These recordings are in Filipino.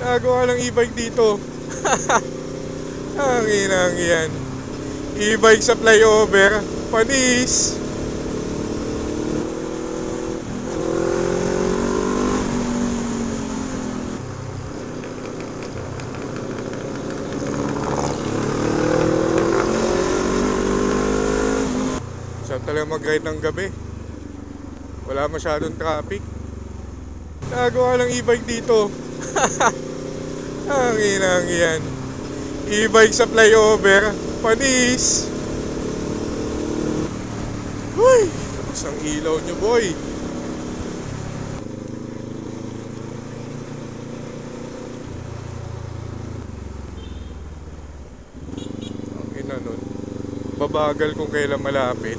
Nagawa ng e-bike dito. Ang inang yan. E-bike sa flyover. Panis. Saan talaga mag-ride ng gabi? Wala masyadong traffic. Nagawa ng e-bike dito. Ang inang yan. E-bike sa flyover. Panis. Uy, tapos ang ilaw nyo, boy. Ang ina nun. Babagal kung kailan malapit.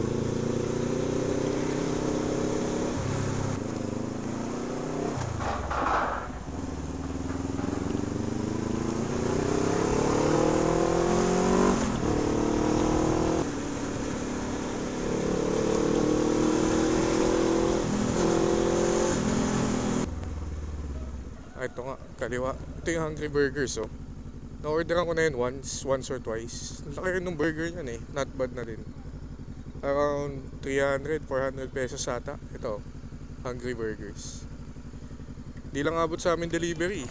Ito nga, kaliwa. Ito yung Hungry Burgers, oh. Na-orderan ko na yun once or twice. Laki rin ng burger niyan eh. Not bad na din. Around 300, 400 pesos ata. Ito, Hungry Burgers. Di lang abot sa amin delivery.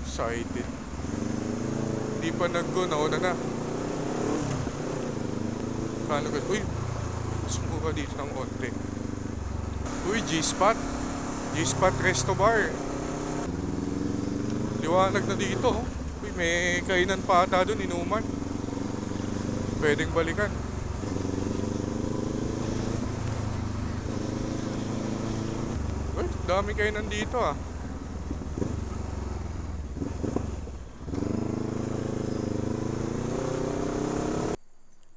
Excited. Di pa nag-go, nauna na. Paano ko? Uy, sumuka dito ng konti. Uy, G-Spot. G-Spot Resto Bar. Liwanag na dito. Uy, may kainan pa ata dun, inuman. Pwedeng balikan. Uy, dami kainan dito ah.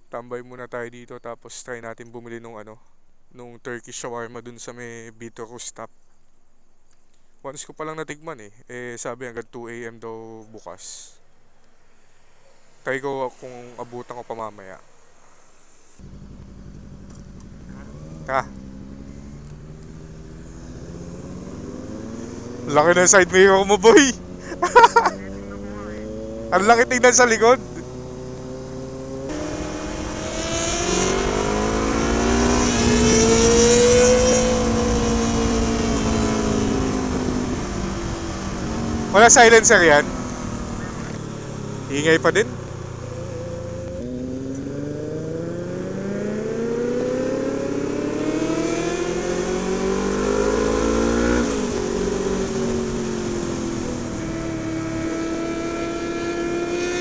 Tambay muna tayo dito tapos try natin bumili nung Turkish shawarma dun sa may Bitoro stop. Once ko palang natikman sabi hanggang 2 AM daw bukas. Try ko kung abutan ko pa mamaya. Laki na side mirror mo, boy. Ang laki tingnan sa likod. Wala silencer yan. Ingay pa din.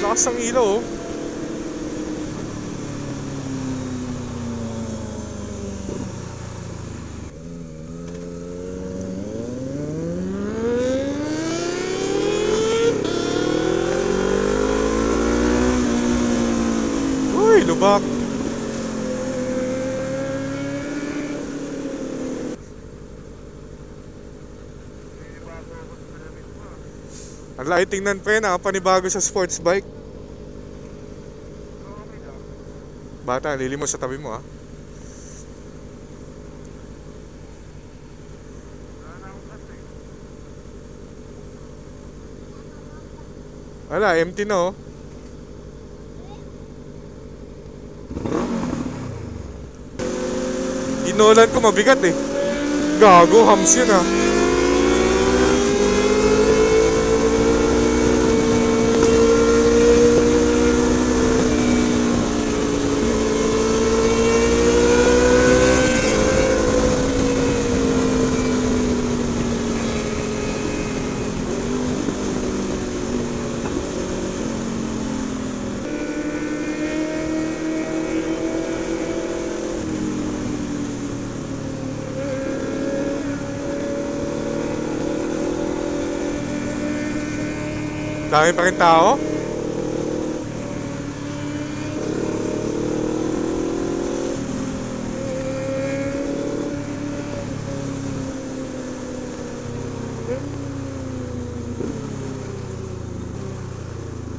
Lakas ng ilaw, oh. Uy, lubak. Ang laki tingnan pre, nakapanibago sa sports bike. Bata, lilimos sa tabi mo ah. Wala, empty na oh. Inolan ko mabigat eh. Gago, hams yun ah. Dami pa rin tao.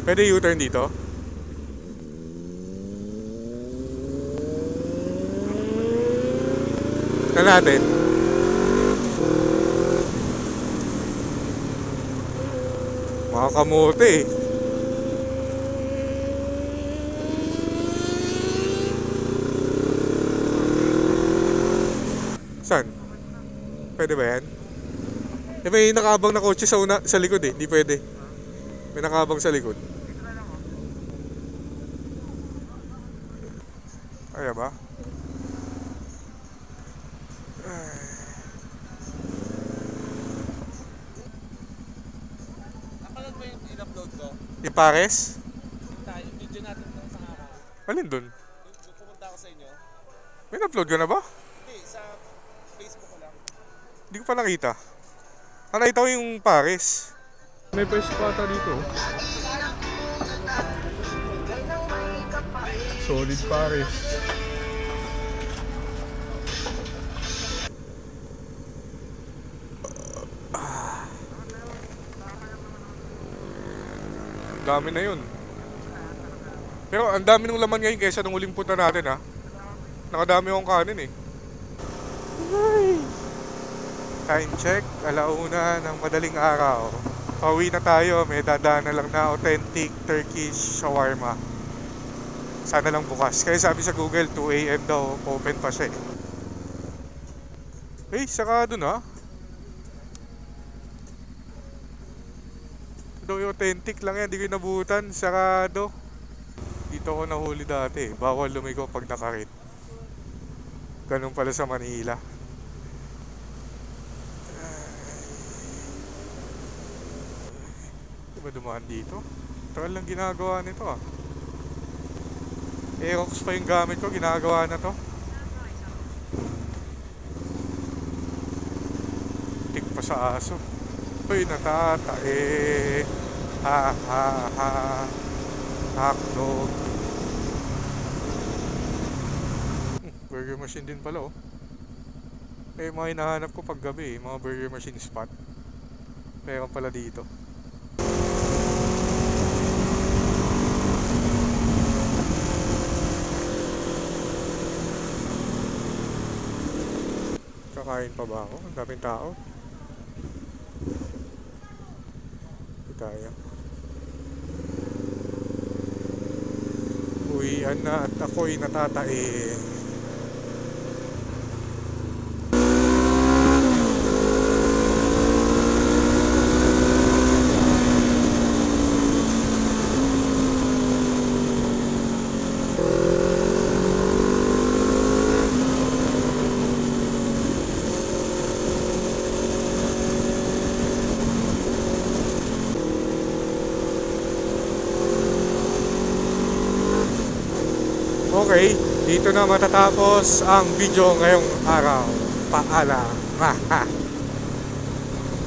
Pwede U-turn dito? Na natin. Mga kamote eh. Saan? Pwede ba yan? Eh may nakaabang na kotse sa likod eh. Hindi pwede. May nakaabang sa likod. Kaya ba? Napanood mo yung in-upload ko? Yung pares? Yung video natin ng isang araw. Alin dun? Yung pumunta ako sa inyo. May na-upload ka na ba? Hindi, sa Facebook ko lang. Hindi ko pa nakita. Nakita ko yung pares. May pwesto pa ata dito. Solid pares. Dami na yun. Pero ang dami ng laman ngayon kaysa nung huling punta natin ha. Nakadami akong kanin eh. Time check, 1:00 ng madaling araw. Pauwi na tayo, may dadaan na lang na authentic Turkish shawarma. Sana lang bukas. Kaya sabi sa Google 2 AM daw, open pa siya eh. Saka dun ha. Daw yung authentic lang yan, di ko nabutan. Sarado. Dito ako nahuli dati. Bawal lumigo pag nakarit. Ganun pala sa Manila. Di ba dumaan dito? Tagal lang ginagawa nito ah. Aerox pa yung gamit ko, ginagawa na to. Tik pa sa aso. Uy, natatae. Ha ha ha. Hotdog. Burger machine din pala oh. Mga hinahanap ko pag gabi mga burger machine spot. Meron pala dito. Kakain pa ba ako? Ang daming tao. Hindi tayo. Uwian na at ako'y natatae. Okay, dito na matatapos ang video ngayong araw. Paalam.